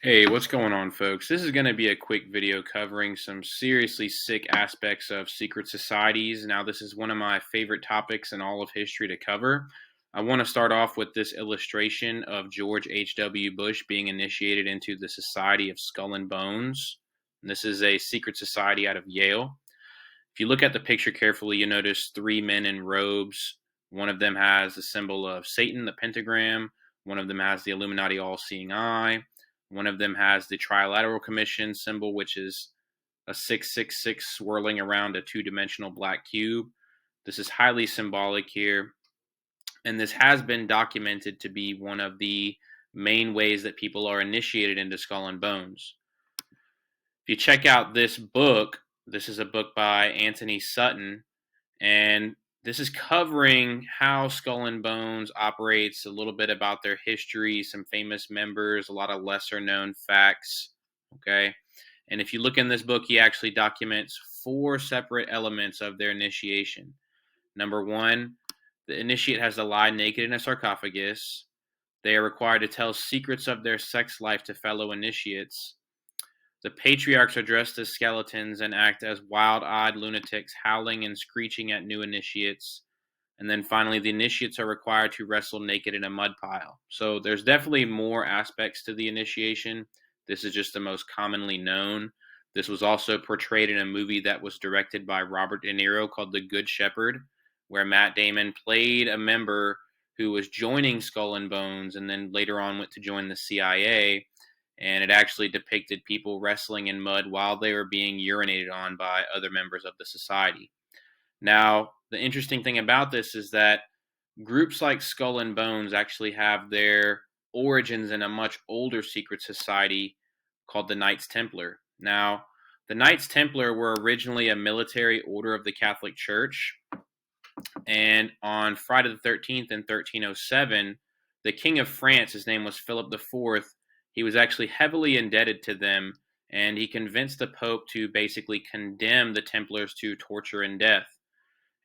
Hey, what's going on, folks? This is going to be a quick video covering some seriously sick aspects of secret societies. Now, this is one of my favorite topics in all of history to cover. I want to start off with this illustration of George H.W. Bush being initiated into the Society of Skull and Bones. And this is a secret society out of Yale. If you look at the picture carefully, you notice three men in robes. One of them has the symbol of Satan, the pentagram. One of them has the Illuminati all-seeing eye. One of them has the Trilateral Commission symbol, which is a 666 swirling around a two-dimensional black cube. This is highly symbolic here, and this has been documented to be one of the main ways that people are initiated into Skull and Bones. If you check out this book, this is a book by Anthony Sutton, and this is covering how Skull and Bones operates, a little bit about their history, some famous members, a lot of lesser known facts. Okay. And if you look in this book, he actually documents four separate elements of their initiation. Number one, the initiate has to lie naked in a sarcophagus. They are required to tell secrets of their sex life to fellow initiates. The patriarchs are dressed as skeletons and act as wild-eyed lunatics, howling and screeching at new initiates. And then finally, the initiates are required to wrestle naked in a mud pile. So there's definitely more aspects to the initiation. This is just the most commonly known. This was also portrayed in a movie that was directed by Robert De Niro called The Good Shepherd, where Matt Damon played a member who was joining Skull and Bones and then later on went to join the CIA. And it actually depicted people wrestling in mud while they were being urinated on by other members of the society. Now, the interesting thing about this is that groups like Skull and Bones actually have their origins in a much older secret society called the Knights Templar. Now, the Knights Templar were originally a military order of the Catholic Church, and on Friday the 13th in 1307, the King of France, his name was Philip IV, he was actually heavily indebted to them, and he convinced the Pope to basically condemn the Templars to torture and death.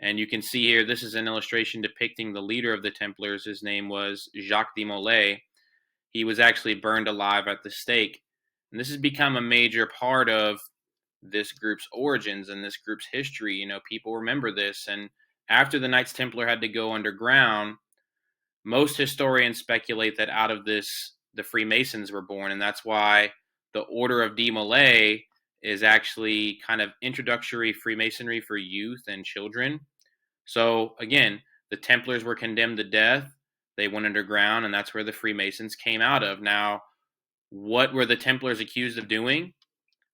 And you can see here, this is an illustration depicting the leader of the Templars. His name was Jacques de Molay. He was actually burned alive at the stake. And this has become a major part of this group's origins and this group's history. You know, people remember this. And after the Knights Templar had to go underground, most historians speculate that out of this, the Freemasons were born, and that's why the Order of De Molay is actually kind of introductory Freemasonry for youth and children. So again, the Templars were condemned to death. They went underground, and that's where the Freemasons came out of. Now, what were the Templars accused of doing?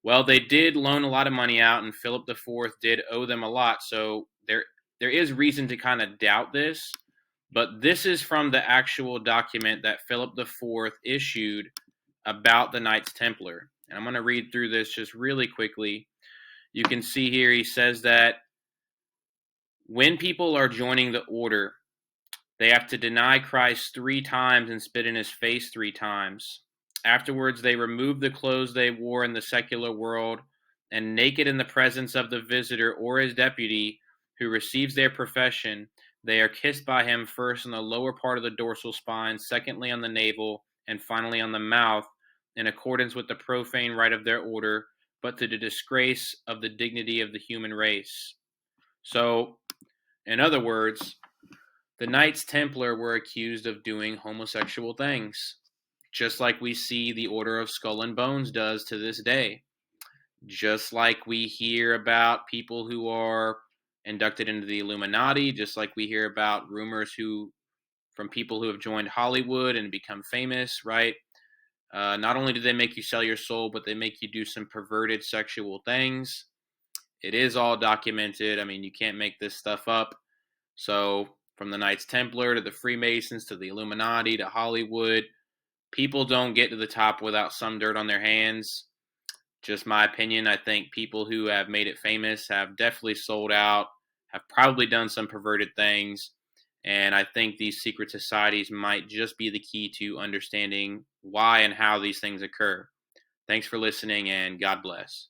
Well, they did loan a lot of money out, and Philip IV did owe them a lot. So there is reason to kind of doubt this. But this is from the actual document that Philip IV issued about the Knights Templar. And I'm going to read through this just really quickly. You can see here he says that when people are joining the order, they have to deny Christ 3 times and spit in his face 3 times. Afterwards, they remove the clothes they wore in the secular world, and naked in the presence of the visitor or his deputy who receives their profession, they are kissed by him first on the lower part of the dorsal spine, secondly on the navel, and finally on the mouth, in accordance with the profane rite of their order, but to the disgrace of the dignity of the human race. So, in other words, the Knights Templar were accused of doing homosexual things, just like we see the Order of Skull and Bones does to this day. Just like we hear about people who are inducted into the Illuminati, just like we hear about rumors from people who have joined Hollywood and become famous, right? Not only do they make you sell your soul, but they make you do some perverted sexual things. It is all documented. I mean, you can't make this stuff up. So, from the Knights Templar to the Freemasons to the Illuminati to Hollywood, people don't get to the top without some dirt on their hands. Just my opinion. I think people who have made it famous have definitely sold out, have probably done some perverted things. And I think these secret societies might just be the key to understanding why and how these things occur. Thanks for listening, and God bless.